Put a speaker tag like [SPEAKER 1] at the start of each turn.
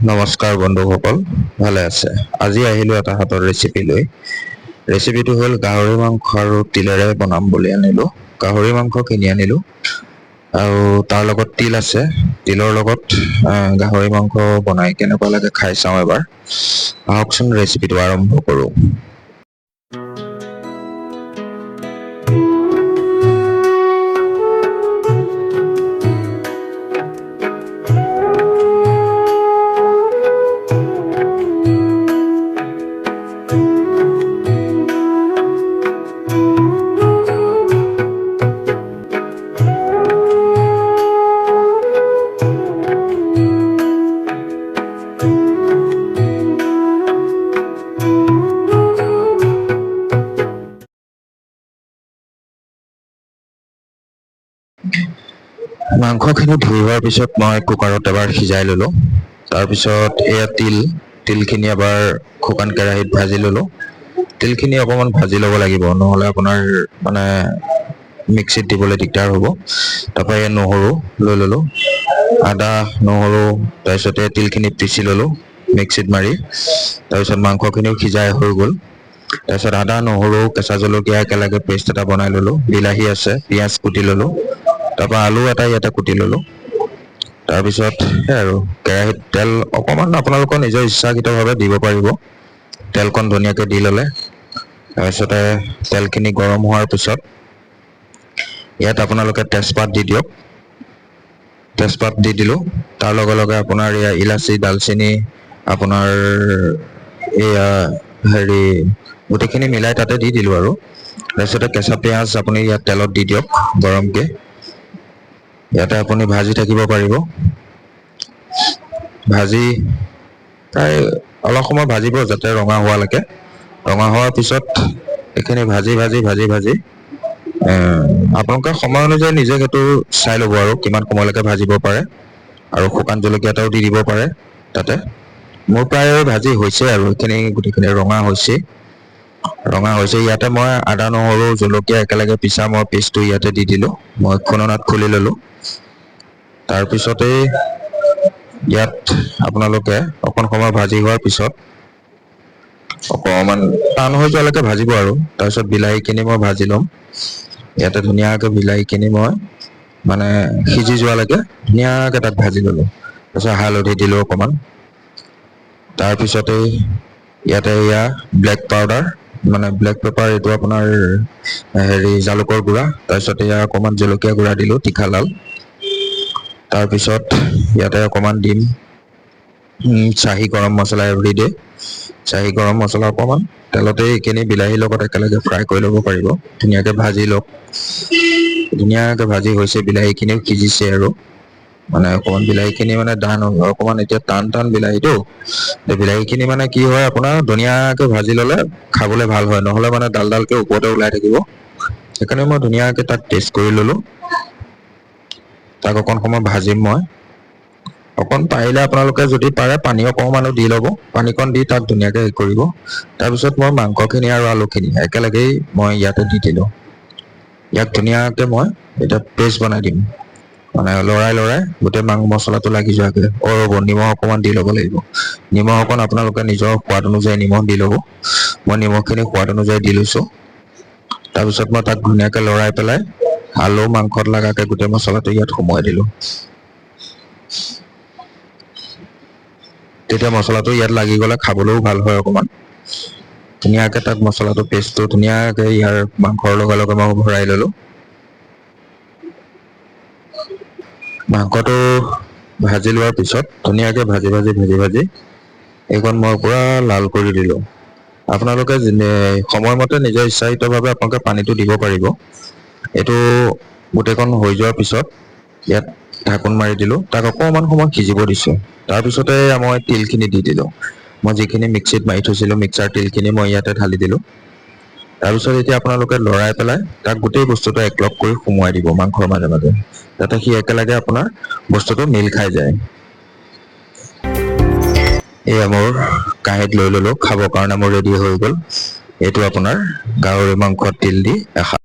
[SPEAKER 1] নমস্কাৰ বন্ধুসকল, ভালে আছে? আজি আহিলোঁ এটা হাতৰ ৰেচিপি লৈ। ৰেচিপিটো হ'ল গাহৰি মাংস আৰু তিলেৰে বনাম বুলি আনিলোঁ। গাহৰি মাংস কিনি আনিলোঁ আৰু তাৰ লগত তিল আছে। তিলৰ লগত গাহৰি মাংস বনাই কেনেকুৱা লাগে খাই চাওঁ এবাৰ। আহকচোন ৰেচিপিটো আৰম্ভ কৰোঁ। মাংসখিনি ধুই হোৱাৰ পিছত মই কুকাৰত এবাৰ সিজাই ল'লোঁ। তাৰপিছত এয়া তিলখিনি এবাৰ শুকান কেৰাহীত ভাজি ল'লোঁ। তিলখিনি অকণমান ভাজি ল'ব লাগিব, নহ'লে আপোনাৰ মানে মিক্সিত দিবলৈ দিগদাৰ হ'ব। তাৰপৰা এই নহৰু লৈ ল'লোঁ, আদা নহৰু, তাৰপিছতে তিলখিনি পিচি ল'লোঁ মিক্সিত মাৰি। তাৰপিছত মাংসখিনিও সিজাই হৈ গ'ল। তাৰপিছত আদা নহৰু কেঁচা জলকীয়া একেলগে পেষ্ট এটা বনাই ল'লোঁ। বিলাহী আছে, পিঁয়াজ কুটি ল'লোঁ। তাৰপৰা আলু এটা ইয়াতে কুটি ল'লোঁ। তাৰপিছত সেই আৰু কেৰাহীত তেল অকণমান আপোনালোকৰ নিজৰ ইচ্ছাকৃতভাৱে দিব পাৰিব। তেলকণ ধুনীয়াকৈ দি ল'লে, তাৰপিছতে তেলখিনি গৰম হোৱাৰ পিছত ইয়াত আপোনালোকে তেজপাত দি দিয়ক। তেজপাত দি দিলোঁ। তাৰ লগে লগে আপোনাৰ এয়া ইলাচি, ডালচেনি, আপোনাৰ এয়া গোটেইখিনি মিলাই তাতে দি দিলোঁ আৰু। তাৰপিছতে কেঁচা পিঁয়াজ আপুনি ইয়াত তেলত দি দিয়ক গৰমকৈ। ইয়াতে আপুনি ভাজি থাকিব পাৰিব। ভাজি প্ৰায় অলপ সময় ভাজিব যাতে ৰঙা হোৱালৈকে। ৰঙা হোৱাৰ পিছত এইখিনি ভাজি আপোনালোকে সময় অনুযায়ী নিজে সেইটো চাই ল'ব আৰু কিমান সময়লৈকে ভাজিব পাৰে। আৰু শুকান জলকীয়া এটাও দি দিব পাৰে তাতে। মোৰ প্ৰায় ভাজি হৈছে আৰু এইখিনি গোটেইখিনি ৰঙা হৈছে। ইয়াতে মই আদা নহৰু জলকীয়া একেলগে পিছা মই পেষ্টটো ইয়াতে দি দিলোঁ। মই খুন্দনাত খুলি ল'লোঁ। তাৰপিছতেই ইয়াত আপোনালোকে অকণ সময় ভাজি হোৱাৰ পিছত অকণমান টান হৈ যোৱালৈকে ভাজিব আৰু। তাৰপিছত বিলাহীখিনি মই ভাজি ল'ম। ইয়াতে ধুনীয়াকৈ বিলাহীখিনি মই মানে সিজি যোৱালৈকে ধুনীয়াকৈ তাক ভাজি ল'লোঁ। তাৰপিছত হালধি দিলোঁ অকণমান। তাৰপিছতেই ইয়াতে এয়া ব্লেক পাউডাৰ, মানে ব্লেক পেপাৰ, এইটো আপোনাৰ জালুকৰ গুড়া। তাৰপিছত এয়া অকণমান জলকীয়া গুড়া দিলোঁ, তীখা লাল। তাৰপিছত ইয়াতে অকণমান দিম চাহী গৰম মছলা এভৰিডে'। চাহী গৰম মছলা অকণমান তেলতে এইখিনি বিলাহীৰ লগত একেলগে ফ্ৰাই কৰি ল'ব পাৰিব। ধুনীয়াকৈ ভাজি লওক। ধুনীয়াকৈ ভাজি হৈছে, বিলাহীখিনিও সিজিছে আৰু মানে অকণমান বিলাহীখিনি মানে অকণমান এতিয়া টান বিলাহীটো। বিলাহীখিনি মানে কি হয় আপোনাৰ ধুনীয়াকৈ ভাজি ল'লে খাবলৈ ভাল হয়, নহ'লে মানে ডালকৈ ওপৰতে ওলাই থাকিব। সেইকাৰণে মই ধুনীয়াকৈ তাক টেষ্ট কৰি ল'লোঁ। তাক অকণ সময় ভাজিম মই। অকণ পাৰিলে আপোনালোকে যদি পাৰে পানী অকণমানো দি ল'ব। পানীকণ দি তাক ধুনীয়াকৈ কৰিব। তাৰপিছত মই মাংসখিনি আৰু আলুখিনি একেলগেই মই ইয়াতে দি দিলোঁ। ইয়াক ধুনীয়াকৈ মই এতিয়া পেষ্ট বনাই দিম, মানে লৰাই গোটেই মছলাটো লাগি যোৱাকৈ। নিমখ অকণমান দি ল'ব লাগিব। নিমখ অকণ আপোনালোকে নিজৰ সোৱাদ অনুযায়ী নিমখ দি ল'ব। মই নিমখখিনি সোৱাদ অনুযায়ী দি লৈছোঁ। তাৰপিছত মই তাক ধুনীয়াকৈ লৰাই পেলাই আলু মাংসত লগাকৈ গোটেই মছলাটো ইয়াত সোমোৱাই দিলোঁ। তেতিয়া মছলাটো ইয়াত লাগি গ'লে খাবলৈও ভাল হয় অকণমান। ধুনীয়াকৈ তাত মছলাটো পেষ্টটো ধুনীয়াকৈ ইয়াৰ মাংসৰ লগে লগে মই ভৰাই ল'লোঁ। মাংসটো ভাজি লোৱাৰ পিছত ধুনীয়াকৈ ভাজি এইকণ মই পূৰা লাল কৰি দিলোঁ। আপোনালোকে সময়মতে নিজৰ ইচ্ছাকৃতভাৱে আপোনালোকে পানীটো দিব পাৰিব। এইটো গোটেইকণ হৈ যোৱাৰ পিছত ইয়াত ঢাকোন মাৰি দিলোঁ। তাক অকণমান সময় সিজিব দিছোঁ। তাৰপিছতে মই তিলখিনি দি দিলোঁ। মই যিখিনি মিক্সিত মাৰি থৈছিলোঁ মিক্সাৰ তিলখিনি মই ইয়াতে ঢালি দিলোঁ। তাৰপিছত এতিয়া আপোনালোকে লৰাই পেলাই তাক গোটেই বস্তুটো একলগ কৰি সুমুৱাই দিব মাংসৰ মাজে মাজে, যাতে সি একেলগে আপোনাৰ বস্তুটো মিল খাই যায়। এয়া মোৰ কাঁহীত লৈ ল'লোঁ, খাবৰ কাৰণে মোৰ ৰেডি হৈ গ'ল। এইটো আপোনাৰ গাহৰি মাংস তিল দি এসাঁজ।